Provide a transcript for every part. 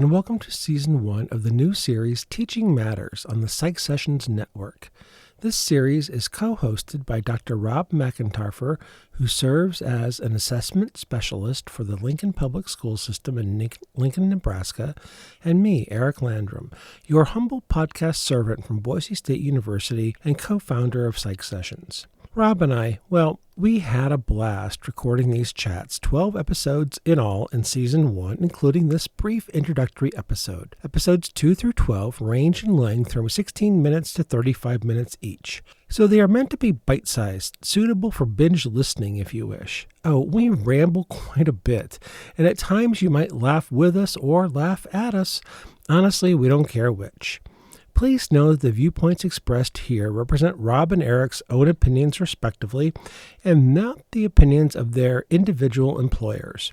and welcome to Season 1 of the new series Teaching Matters on the PsychSessions Network. This series is co-hosted by Dr. Rob McEntarffer, who serves as an assessment specialist for the Lincoln Public School System in Lincoln, Nebraska, and me, Eric Landrum, your humble podcast servant from Boise State University and co-founder of PsychSessions. Rob and I, we had a blast recording these chats, 12 episodes in all in Season 1, including this brief introductory episode. Episodes 2 through 12 range in length from 16 minutes to 35 minutes each. So they are meant to be bite-sized, suitable for binge listening if you wish. Oh, we ramble quite a bit, and at times you might laugh with us or laugh at us. Honestly, we don't care which. Please know that the viewpoints expressed here represent Rob and Eric's own opinions respectively, and not the opinions of their individual employers.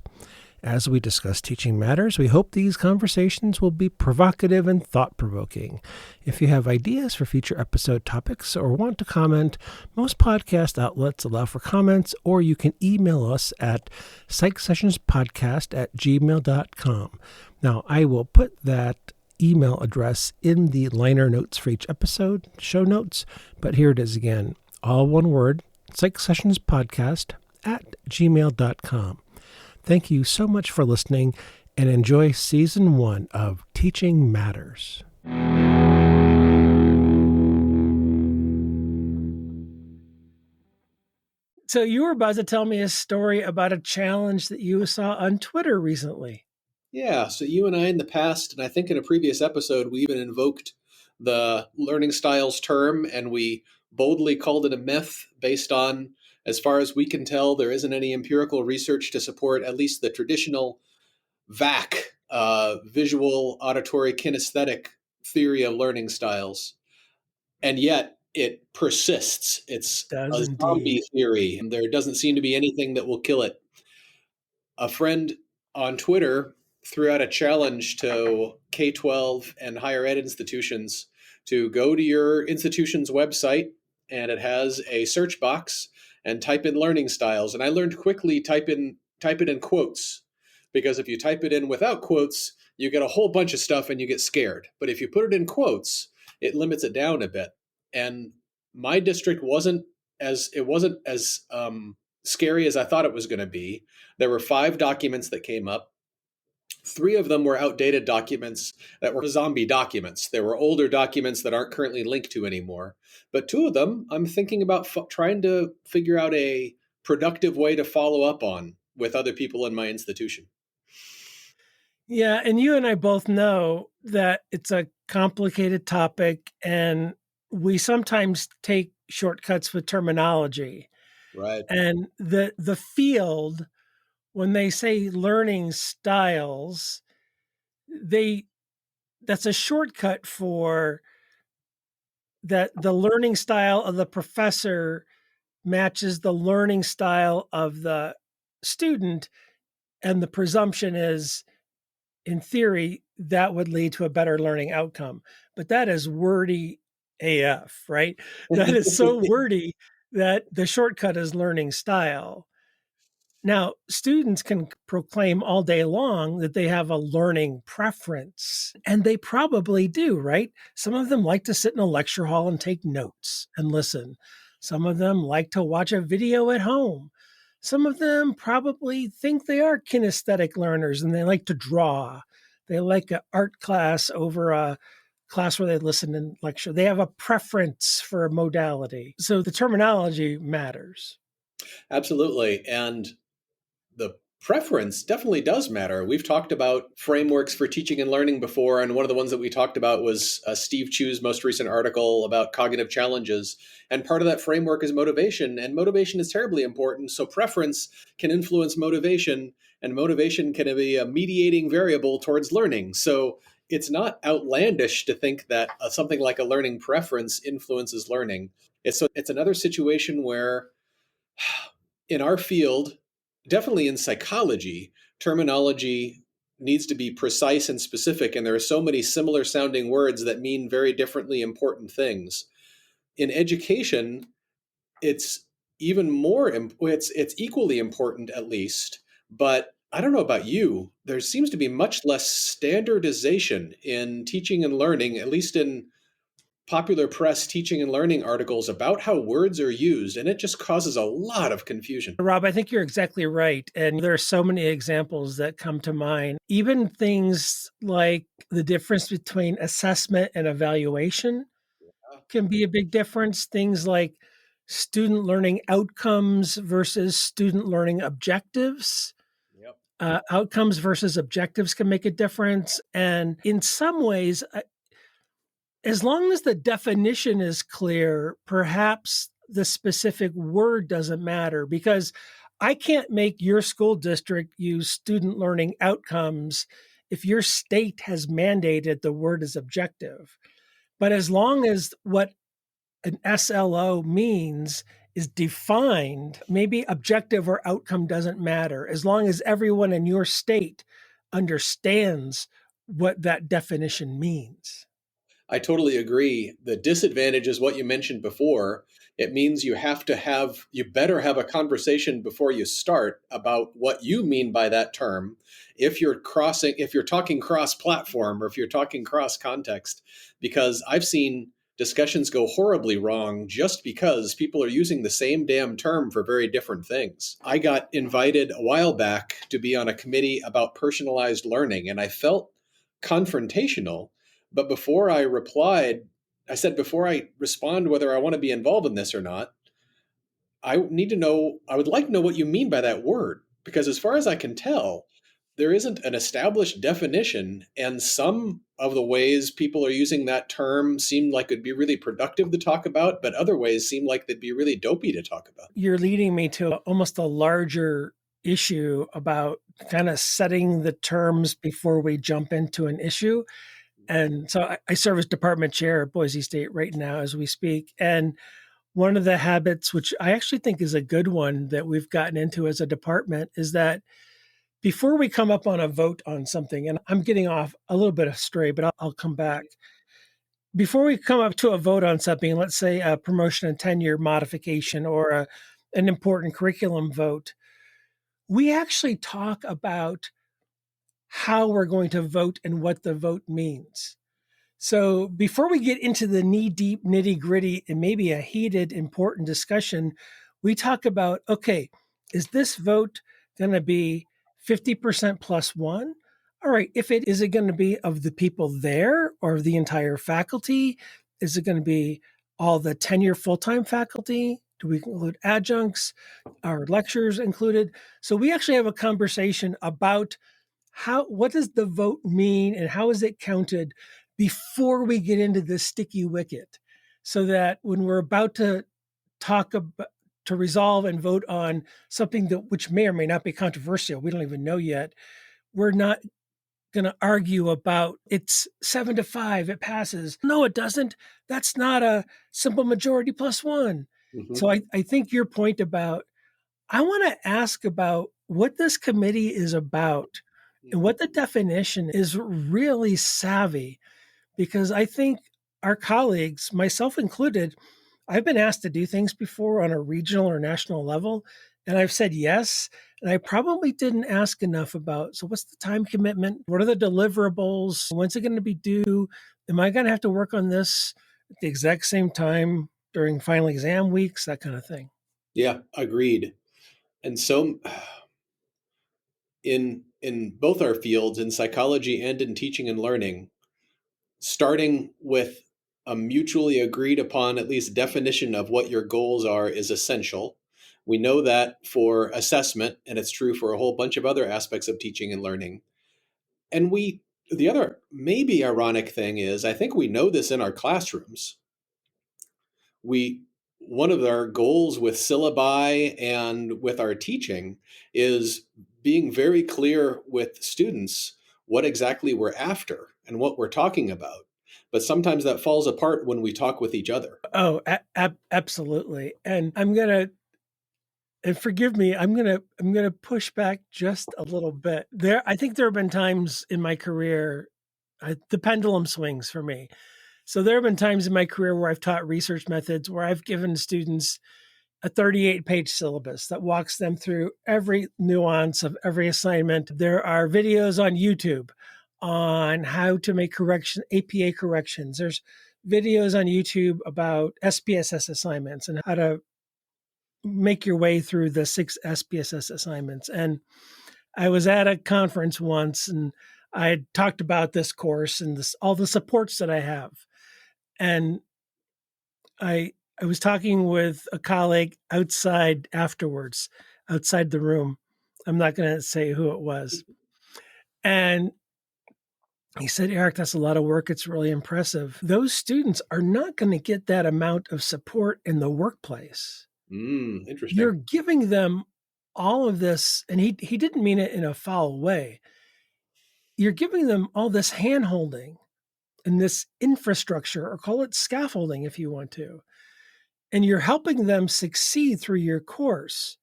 As we discuss teaching matters, we hope these conversations will be provocative and thought-provoking. If you have ideas for future episode topics or want to comment, most podcast outlets allow for comments, or you can email us at psychsessionspodcast@gmail.com. Now, I will put that email address in the liner notes for each episode, show notes, but here it is again, all one word, psychsessionspodcast@gmail.com. Thank you so much for listening, and enjoy Season 1 of Teaching Matters. So you were about to tell me a story about a challenge that you saw on Twitter recently. Yeah, so you and I in the past, and I think in a previous episode, we even invoked the learning styles term, and we boldly called it a myth based on, as far as we can tell, there isn't any empirical research to support at least the traditional VAC, visual, auditory, kinesthetic theory of learning styles. And yet it persists. It's a zombie theory, and there doesn't seem to be anything that will kill it. A friend on Twitter threw out a challenge to K-12 and higher ed institutions to go to your institution's website, and it has a search box, and type in learning styles. And I learned quickly type it in quotes, because if you type it in without quotes, you get a whole bunch of stuff and you get scared. But if you put it in quotes, it limits it down a bit. And my district wasn't as scary as I thought it was going to be. There were 5 documents that came up. 3 of them were outdated documents that were zombie documents. There were older documents that aren't currently linked to anymore. But 2 of them, I'm thinking about trying to figure out a productive way to follow up on with other people in my institution. Yeah, and you and I both know that it's a complicated topic, and we sometimes take shortcuts with terminology. Right. And the field, when they say learning styles, that's a shortcut for that the learning style of the professor matches the learning style of the student, and the presumption is, in theory, that would lead to a better learning outcome. But that is wordy AF, right? That is so wordy that the shortcut is learning style. Now, students can proclaim all day long that they have a learning preference, and they probably do, right? Some of them like to sit in a lecture hall and take notes and listen. Some of them like to watch a video at home. Some of them probably think they are kinesthetic learners and they like to draw. They like an art class over a class where they listen and lecture. They have a preference for a modality. So the terminology matters. Absolutely. And the preference definitely does matter. We've talked about frameworks for teaching and learning before, and one of the ones that we talked about was Steve Chu's most recent article about cognitive challenges. And part of that framework is motivation, and motivation is terribly important. So preference can influence motivation, and motivation can be a mediating variable towards learning. So it's not outlandish to think that something like a learning preference influences learning. It's another situation where in our field, definitely in psychology, terminology needs to be precise and specific, and there are so many similar sounding words that mean very differently important things. In education, it's even more, it's equally important at least, but I don't know about you, there seems to be much less standardization in teaching and learning, at least in popular press teaching and learning articles about how words are used, and it just causes a lot of confusion. Rob, I think you're exactly right. And there are so many examples that come to mind. Even things like the difference between assessment and evaluation can be a big difference. Things like student learning outcomes versus student learning objectives. Yep. Outcomes versus objectives can make a difference. And in some ways, as long as the definition is clear, perhaps the specific word doesn't matter, because I can't make your school district use student learning outcomes if your state has mandated the word is objective. But as long as what an SLO means is defined, maybe objective or outcome doesn't matter, as long as everyone in your state understands what that definition means. I totally agree. The disadvantage is what you mentioned before. It means you better have a conversation before you start about what you mean by that term. If you're talking cross platform or if you're talking cross context, because I've seen discussions go horribly wrong just because people are using the same damn term for very different things. I got invited a while back to be on a committee about personalized learning, and I felt confrontational. But before I replied, I said, before I respond whether I want to be involved in this or not, I would like to know what you mean by that word. Because as far as I can tell, there isn't an established definition. And some of the ways people are using that term seem like it'd be really productive to talk about, but other ways seem like they'd be really dopey to talk about. You're leading me to almost a larger issue about kind of setting the terms before we jump into an issue. And so I serve as department chair at Boise State right now as we speak. And one of the habits, which I actually think is a good one that we've gotten into as a department, is that before we come up on a vote on something, and I'm getting off a little bit astray, but I'll come back. Before we come up to a vote on something, let's say a promotion and tenure modification or an important curriculum vote, we actually talk about how we're going to vote and what the vote means. So before we get into the knee-deep nitty-gritty and maybe a heated, important discussion, we talk about, okay, is this vote going to be 50% plus one? All right, is it going to be of the people there or of the entire faculty? Is it going to be all the tenure full-time faculty? Do we include adjuncts? Are lectures included? So we actually have a conversation about what does the vote mean and how is it counted before we get into the sticky wicket, so that when we're about to talk about to resolve and vote on something which may or may not be controversial, we don't even know yet, we're not going to argue about it's 7-5, it passes. No, it doesn't. That's not a simple majority plus one. Mm-hmm. So I think your point about, I want to ask about what this committee is about and what the definition is really savvy, because I think our colleagues, myself included, I've been asked to do things before on a regional or national level, and I've said yes, and I probably didn't ask enough about, so what's the time commitment? What are the deliverables? When's it going to be due? Am I going to have to work on this at the exact same time during final exam weeks? That kind of thing. Yeah, agreed. And so in both our fields, in psychology and in teaching and learning, starting with a mutually agreed upon, at least definition of what your goals are is essential. We know that for assessment, and it's true for a whole bunch of other aspects of teaching and learning. And the other maybe ironic thing is, I think we know this in our classrooms. One of our goals with syllabi and with our teaching is being very clear with students what exactly we're after and what we're talking about. But sometimes that falls apart when we talk with each other. Oh, absolutely. And forgive me, I'm gonna push back just a little bit. I think there have been times in my career, the pendulum swings for me. So there have been times in my career where I've taught research methods where I've given students a 38-page syllabus that walks them through every nuance of every assignment. There are videos on YouTube on how to make APA corrections. There's videos on YouTube about SPSS assignments and how to make your way through the 6 SPSS assignments. And I was at a conference once and I had talked about this course and all the supports that I have. And I was talking with a colleague afterwards, outside the room. I'm not going to say who it was. And he said, Eric, that's a lot of work. It's really impressive. Those students are not going to get that amount of support in the workplace. Interesting. You're giving them all of this, and he didn't mean it in a foul way. You're giving them all this hand-holding and this infrastructure, or call it scaffolding if you want to. And you're helping them succeed through your course,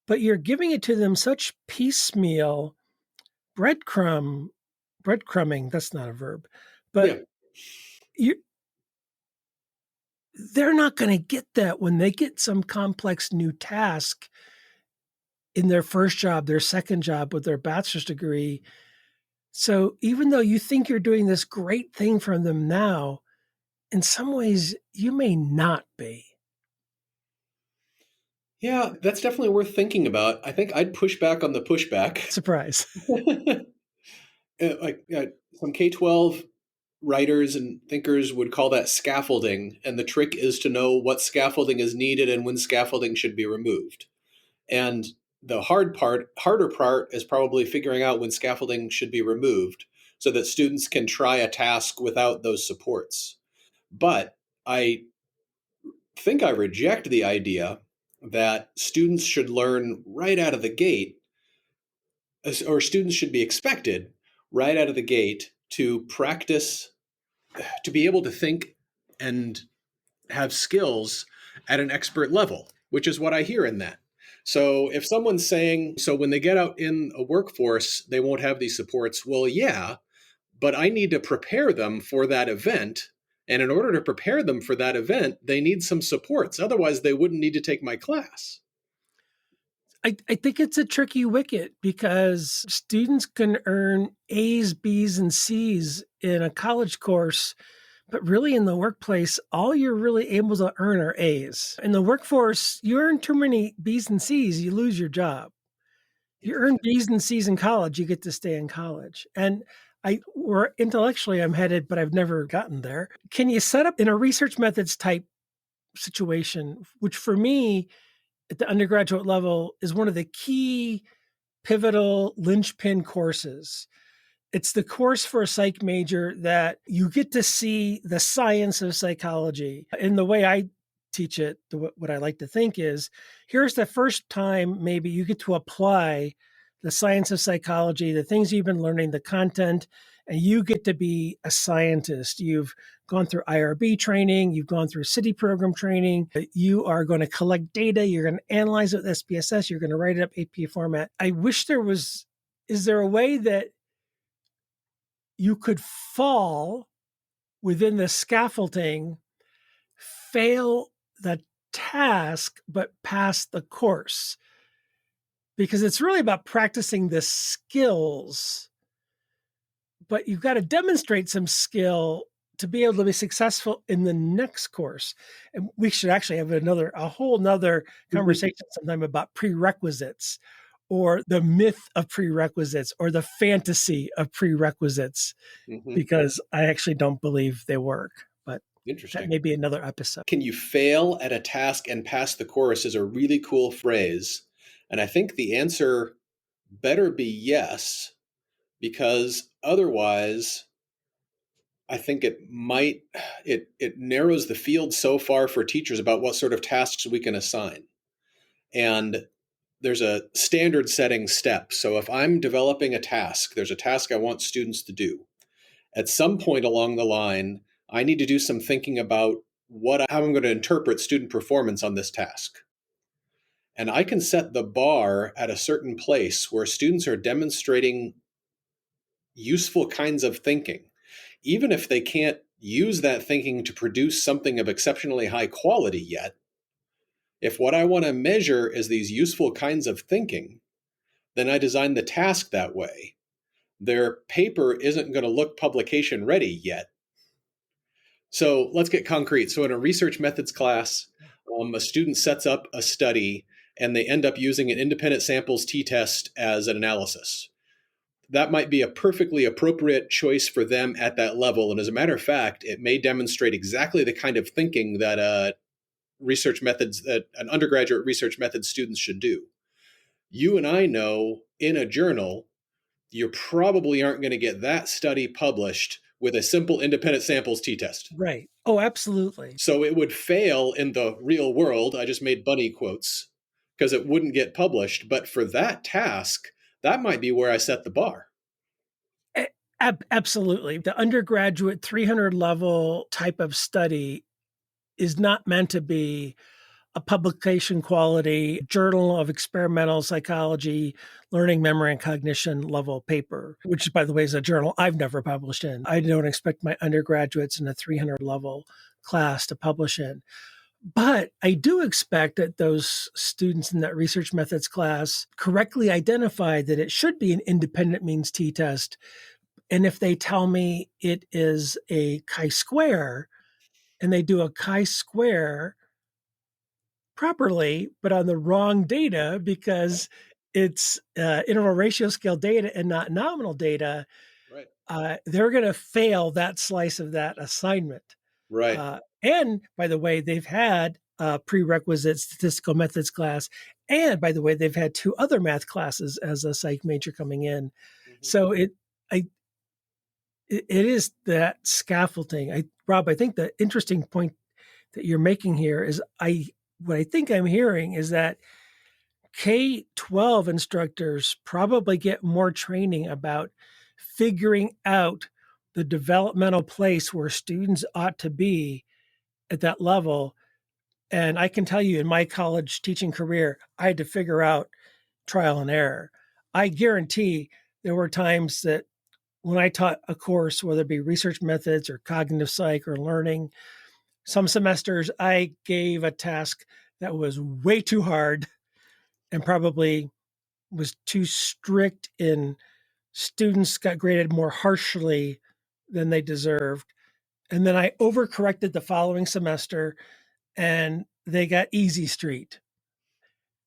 but you're giving it to them such piecemeal breadcrumbing. That's not a verb, but they're not going to get that when they get some complex new task in their first job, their second job with their bachelor's degree. So even though you think you're doing this great thing for them now, in some ways you may not be. Yeah, that's definitely worth thinking about. I think I'd push back on the pushback. Surprise. Some K-12 writers and thinkers would call that scaffolding. And the trick is to know what scaffolding is needed and when scaffolding should be removed. And the harder part is probably figuring out when scaffolding should be removed so that students can try a task without those supports. But I think I reject the idea that students should learn right out of the gate, or students should be expected right out of the gate to practice, to be able to think and have skills at an expert level, which is what I hear in that. So if someone's saying, so when they get out in a workforce, they won't have these supports, well, yeah, but I need to prepare them for that event. And in order to prepare them for that event, they need some supports. Otherwise, they wouldn't need to take my class. I think it's a tricky wicket because students can earn A's, B's, and C's in a college course, but really in the workplace, all you're really able to earn are A's. In the workforce, you earn too many B's and C's, you lose your job. You earn B's and C's in college, you get to stay in college. And where intellectually I'm headed, but I've never gotten there. Can you set up in a research methods type situation, which for me at the undergraduate level is one of the key pivotal linchpin courses. It's the course for a psych major that you get to see the science of psychology. And the way I teach it, what I like to think is, here's the first time maybe you get to apply the science of psychology, the things you've been learning, the content, and you get to be a scientist. You've gone through IRB training, you've gone through city program training, you are going to collect data, you're going to analyze it with SPSS, you're going to write it up APA format. I wish is there a way that you could fall within the scaffolding, fail the task, but pass the course? Because it's really about practicing the skills, but you've got to demonstrate some skill to be able to be successful in the next course. And we should actually have a whole nother conversation sometime about prerequisites, or the myth of prerequisites, or the fantasy of prerequisites, because I actually don't believe they work. But that may be another episode. Can you fail at a task and pass the course is a really cool phrase. And I think the answer better be yes, because otherwise I think it narrows the field so far for teachers about what sort of tasks we can assign. And there's a standard setting step. So if I'm developing a task, there's a task I want students to do. At some point along the line, I need to do some thinking about how I'm going to interpret student performance on this task. And I can set the bar at a certain place where students are demonstrating useful kinds of thinking, even if they can't use that thinking to produce something of exceptionally high quality yet. If what I want to measure is these useful kinds of thinking, then I design the task that way. Their paper isn't going to look publication ready yet. So let's get concrete. So in a research methods class, a student sets up a study and they end up using an independent samples t-test as an analysis. That might be a perfectly appropriate choice for them at that level. And as a matter of fact, it may demonstrate exactly the kind of thinking that an undergraduate research methods students should do. You and I know in a journal, you probably aren't going to get that study published with a simple independent samples t-test. Right. Oh, absolutely. So it would fail in the real world. I just made bunny quotes because it wouldn't get published. But for that task, that might be where I set the bar. Absolutely. The undergraduate 300 level type of study is not meant to be a publication quality Journal of Experimental Psychology, Learning, Memory, and Cognition level paper, which, by the way, is a journal I've never published in. I don't expect my undergraduates in a 300 level class to publish in. But I do expect that those students in that research methods class correctly identify that it should be an independent means t-test. And if they tell me it is a chi-square, and they do a chi-square properly, but on the wrong data because it's interval ratio scale data and not nominal data, Right. They're going to fail that slice of that assignment. Right. And by the way, they've had a prerequisite statistical methods class. And by the way, they've had 2 other math classes as a psych major coming in. Mm-hmm. So it is that scaffolding. Rob, I think the interesting point that you're making here is what I think I'm hearing is that K-12 instructors probably get more training about figuring out the developmental place where students ought to be at that level. And I can tell you in my college teaching career, I had to figure out trial and error. I guarantee there were times that when I taught a course, whether it be research methods or cognitive psych or learning, some semesters I gave a task that was way too hard and probably was too strict in students got graded more harshly than they deserved. And then I overcorrected the following semester and they got easy street.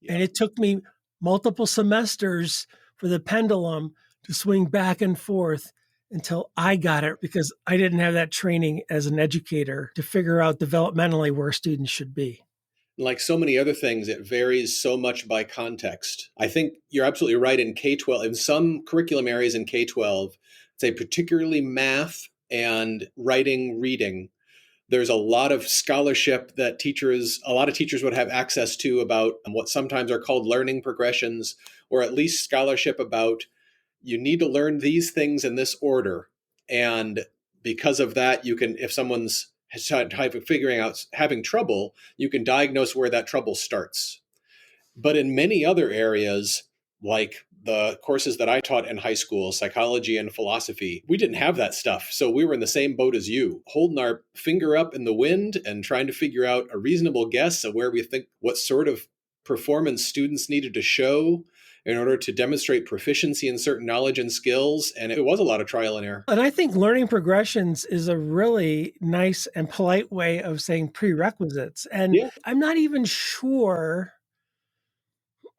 Yeah. And it took me multiple semesters for the pendulum to swing back and forth until I got it because I didn't have that training as an educator to figure out developmentally where students should be. Like so many other things, it varies so much by context. I think you're absolutely right in K-12. In some curriculum areas in K-12, say particularly math and writing, reading, there's a lot of scholarship that a lot of teachers would have access to about what sometimes are called learning progressions, or at least scholarship about you need to learn these things in this order. And because of that, you can, if someone's figuring out having trouble, you can diagnose where that trouble starts. But in many other areas, like the courses that I taught in high school, psychology and philosophy, we didn't have that stuff. So we were in the same boat as you, holding our finger up in the wind and trying to figure out a reasonable guess of where we think what sort of performance students needed to show in order to demonstrate proficiency in certain knowledge and skills. And it was a lot of trial and error. And I think learning progressions is a really nice and polite way of saying prerequisites. And yeah. I'm not even sure.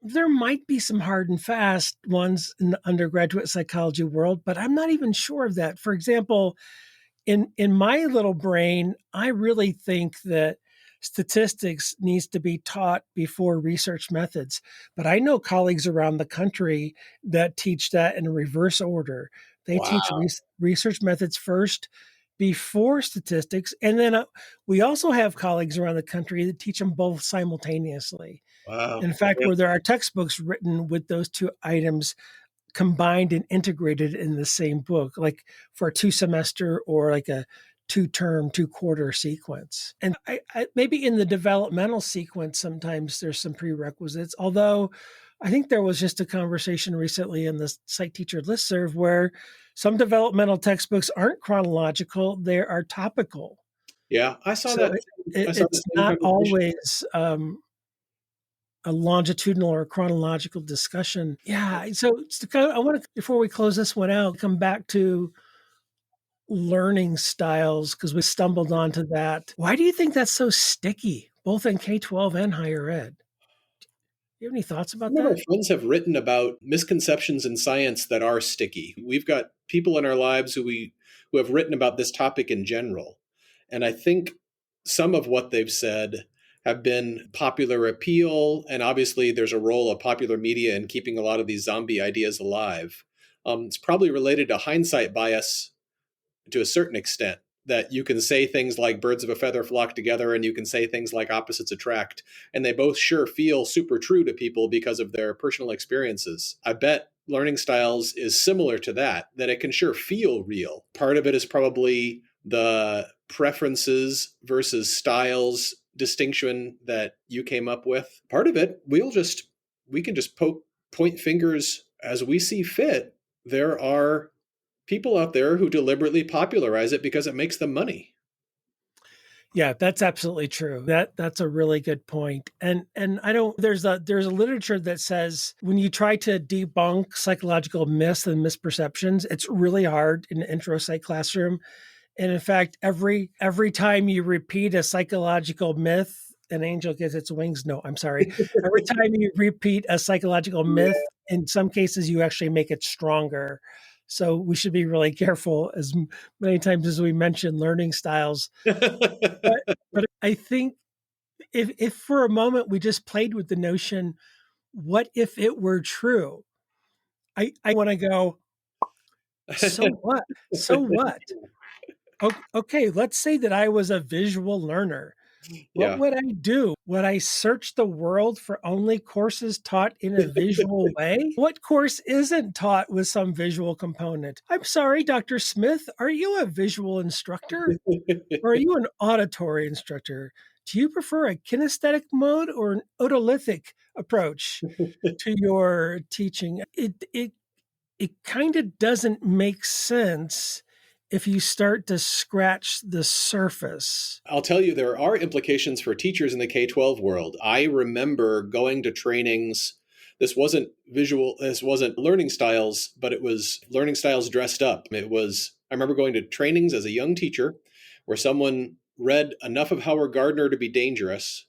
There might be some hard and fast ones in the undergraduate psychology world, but I'm not even sure of that. For example, in my little brain, I really think that statistics needs to be taught before research methods. But I know colleagues around the country that teach that in reverse order. They teach research methods first before statistics. And then we also have colleagues around the country that teach them both simultaneously. Wow. In fact, where there are textbooks written with those 2 items combined and integrated in the same book, like for a 2-semester or like a 2-term, 2-quarter sequence. And I maybe in the developmental sequence, sometimes there's some prerequisites, although I think there was just a conversation recently in the Psych Teacher Listserv where some developmental textbooks aren't chronological, they are topical. Yeah, I saw that. It's not always a longitudinal or chronological discussion. Yeah. So I want to, before we close this one out, come back to learning styles because we stumbled onto that. Why do you think that's so sticky, both in K-12 and higher ed? Do you have any thoughts about Some of our that? friends have written about misconceptions in science that are sticky. We've got people in our lives who have written about this topic in general. And I think some of what they've said have been popular appeal, and obviously there's a role of popular media in keeping a lot of these zombie ideas alive. It's probably related to hindsight bias to a certain extent, that you can say things like birds of a feather flock together and you can say things like opposites attract, and they both sure feel super true to people because of their personal experiences. I bet learning styles is similar to that it can sure feel real. Part of it is probably the preferences versus styles distinction that you came up with. Part of it, we can just point fingers as we see fit. There are people out there who deliberately popularize it because it makes them money. Yeah, that's absolutely true. That's a really good point. And I don't there's a literature that says when you try to debunk psychological myths and misperceptions, it's really hard in an intro psych classroom. And in fact, every time you repeat a psychological myth, an angel gets its wings. No, I'm sorry. Every time you repeat a psychological myth, in some cases you actually make it stronger. So we should be really careful as many times as we mention learning styles. But I think if for a moment we just played with the notion, what if it were true? I want to go, so what? So what? Okay, let's say that I was a visual learner. What Yeah. would I do? Would I search the world for only courses taught in a visual way? What course isn't taught with some visual component? I'm sorry, Dr. Smith, are you a visual instructor or are you an auditory instructor? Do you prefer a kinesthetic mode or an otolithic approach to your teaching? It kind of doesn't make sense if you start to scratch the surface. I'll tell you, there are implications for teachers in the K-12 world. I remember going to trainings. This wasn't learning styles, but it was learning styles dressed up. I remember going to trainings as a young teacher where someone read enough of Howard Gardner to be dangerous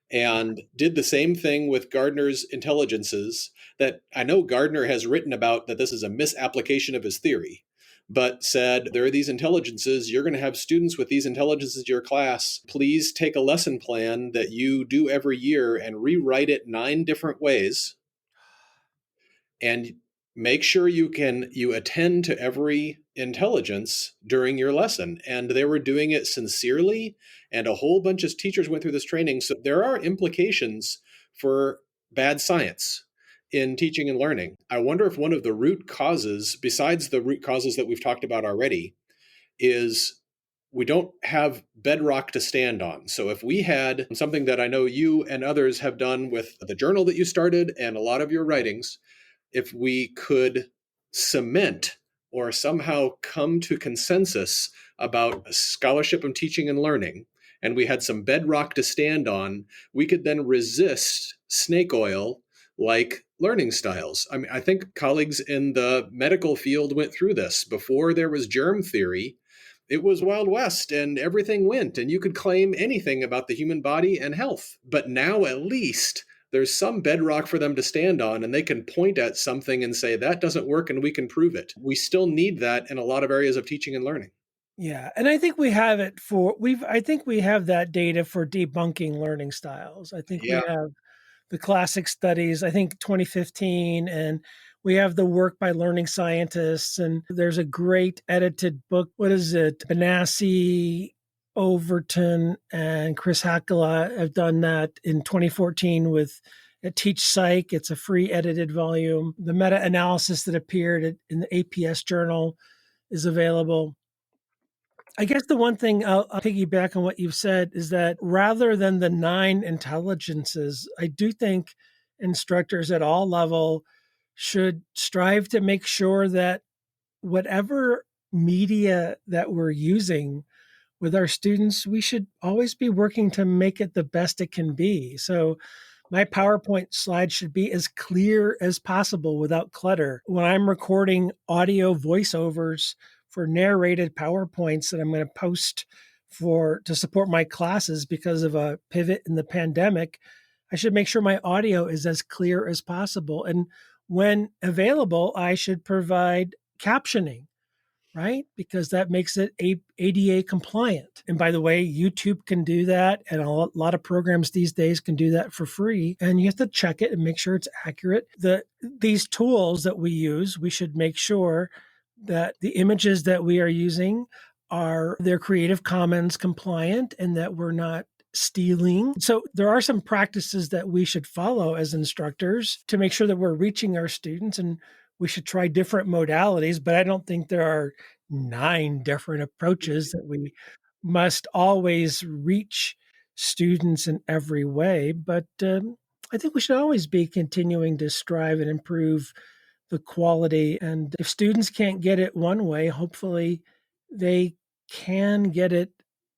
and did the same thing with Gardner's intelligences that I know Gardner has written about, that this is a misapplication of his theory, but said there are these intelligences. You're going to have students with these intelligences in your class. Please take a lesson plan that you do every year and rewrite it 9 different ways, and make sure you attend to every intelligence during your lesson. And they were doing it sincerely, and a whole bunch of teachers went through this training. So there are implications for bad science in teaching and learning. I wonder if one of the root causes, besides the root causes that we've talked about already, is we don't have bedrock to stand on. So if we had something that I know you and others have done with the journal that you started and a lot of your writings, if we could cement or somehow come to consensus about scholarship and teaching and learning, and we had some bedrock to stand on, we could then resist snake oil like learning styles. I mean, I think colleagues in the medical field went through this. Before there was germ theory, it was Wild West and everything went, and you could claim anything about the human body and health. But now at least there's some bedrock for them to stand on, and they can point at something and say, that doesn't work, and we can prove it. We still need that in a lot of areas of teaching and learning. Yeah, and I think we have it for I think we have that data for debunking learning styles. I think we Yeah. have the classic studies, I think 2015, and we have the work by learning scientists, and there's a great edited book. What is it? Benassi, Overton, and Chris Hackala have done that in 2014 with Teach Psych. It's a free edited volume. The meta-analysis that appeared in the APS journal is available. I guess the one thing I'll piggyback on what you've said is that rather than the 9 intelligences, I do think instructors at all level should strive to make sure that whatever media that we're using with our students, we should always be working to make it the best it can be. So My PowerPoint slide should be as clear as possible without clutter. When I'm recording audio voiceovers for narrated PowerPoints that I'm going to post to support my classes because of a pivot in the pandemic, I should make sure my audio is as clear as possible. And when available, I should provide captioning, right? Because that makes it ADA compliant. And by the way, YouTube can do that. And a lot of programs these days can do that for free. And you have to check it and make sure it's accurate. These tools that we use, we should make sure that the images that we are using they're Creative Commons compliant and that we're not stealing. So there are some practices that we should follow as instructors to make sure that we're reaching our students, and we should try different modalities, but I don't think there are 9 different approaches that we must always reach students in every way. But I think we should always be continuing to strive and improve the quality. And if students can't get it one way, hopefully they can get it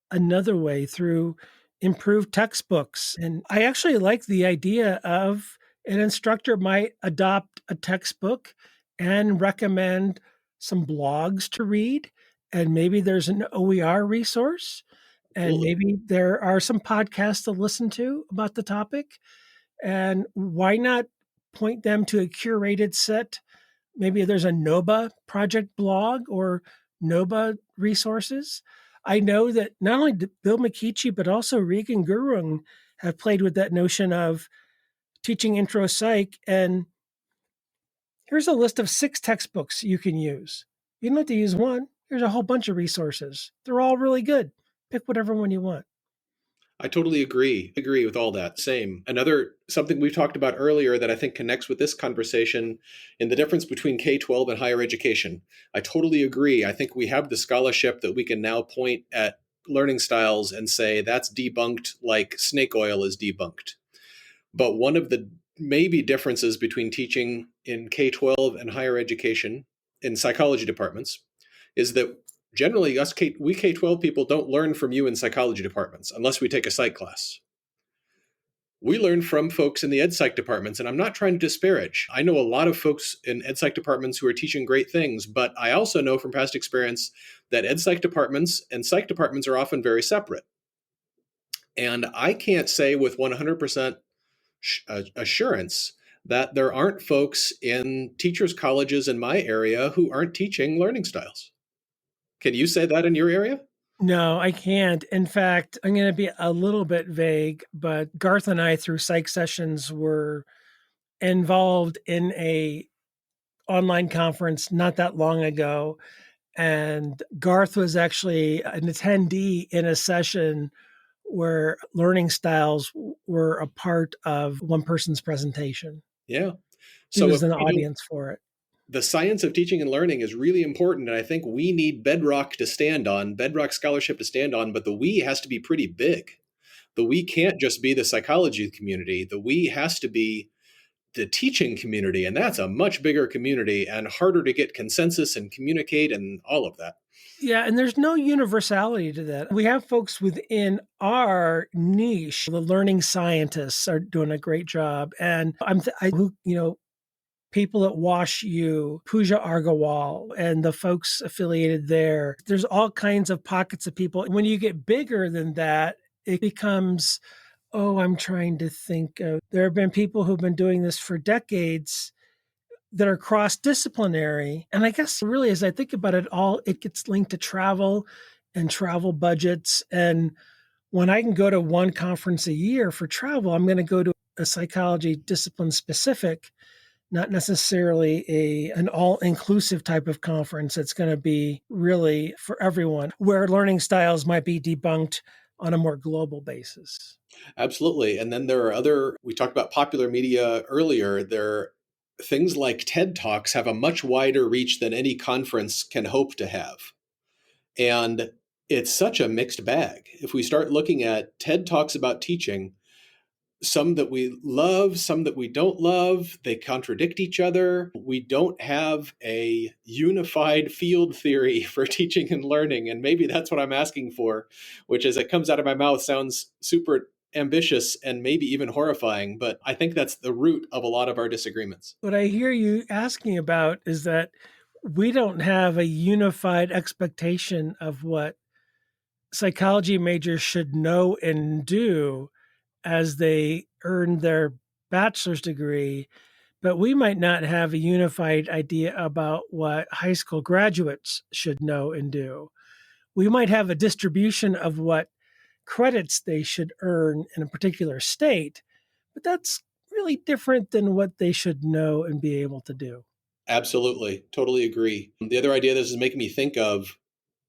another way through improved textbooks. And I actually like the idea of an instructor might adopt a textbook and recommend some blogs to read. And maybe there's an OER resource. And Absolutely. maybe there are some podcasts to listen to about the topic. And why not point them to a curated set? Maybe there's a NOBA project blog or NOBA resources. I know that not only Bill McKeechee, but also Regan Gurung have played with that notion of teaching intro psych. And here's a list of 6 textbooks you can use. You don't have to use one. Here's a whole bunch of resources. They're all really good. Pick whatever one you want. I totally agree with all that. Same. Something we've talked about earlier that I think connects with this conversation in the difference between K-12 and higher education. I totally agree. I think we have the scholarship that we can now point at learning styles and say that's debunked like snake oil is debunked. But one of the maybe differences between teaching in K-12 and higher education in psychology departments is that generally we K-12 people don't learn from you in psychology departments unless we take a psych class. We learn from folks in the ed psych departments, and I'm not trying to disparage. I know a lot of folks in ed psych departments who are teaching great things, but I also know from past experience that ed psych departments and psych departments are often very separate. And I can't say with 100% assurance that there aren't folks in teachers' colleges in my area who aren't teaching learning styles. Can you say that in your area? No, I can't. In fact, I'm going to be a little bit vague, but Garth and I, through PsychSessions, were involved in a online conference not that long ago. And Garth was actually an attendee in a session where learning styles were a part of one person's presentation. Yeah. He So was an audience for it. the science of teaching and learning is really important. And I think we need bedrock scholarship to stand on, but the we has to be pretty big. The we can't just be the psychology community. The we has to be the teaching community. And that's a much bigger community and harder to get consensus and communicate and all of that. Yeah, and there's no universality to that. We have folks within our niche. The learning scientists are doing a great job, and people at Wash U, Pooja Argawal, and the folks affiliated there. There's all kinds of pockets of people. When you get bigger than that, it becomes, I'm trying to think of. There have been people who've been doing this for decades that are cross-disciplinary. And I guess really, as I think about it all, it gets linked to travel and travel budgets. And when I can go to one conference a year for travel, I'm going to go to a psychology discipline specific, not necessarily an all-inclusive type of conference. It's going to be really for everyone, where learning styles might be debunked on a more global basis. Absolutely. And then there are we talked about popular media earlier. Things like TED Talks have a much wider reach than any conference can hope to have. And it's such a mixed bag. If we start looking at TED Talks about teaching, some that we love, some that we don't love, they contradict each other. We don't have a unified field theory for teaching and learning. And maybe that's what I'm asking for, which is it comes out of my mouth, sounds super ambitious and maybe even horrifying, but I think that's the root of a lot of our disagreements. What I hear you asking about is that we don't have a unified expectation of what psychology majors should know and do as they earn their bachelor's degree, but we might not have a unified idea about what high school graduates should know and do. We might have a distribution of what credits they should earn in a particular state, but that's really different than what they should know and be able to do. Absolutely. Totally agree. The other idea this is making me think of,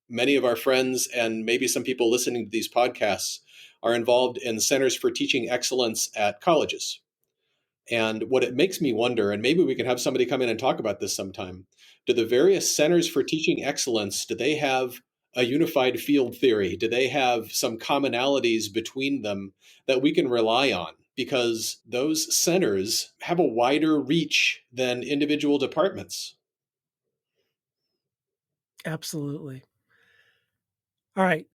many of our friends and maybe some people listening to these podcasts are involved in centers for teaching excellence at colleges. And what it makes me wonder, and maybe we can have somebody come in and talk about this sometime, do the various centers for teaching excellence, do they have a unified field theory? Do they have some commonalities between them that we can rely on? Because those centers have a wider reach than individual departments. Absolutely. All right.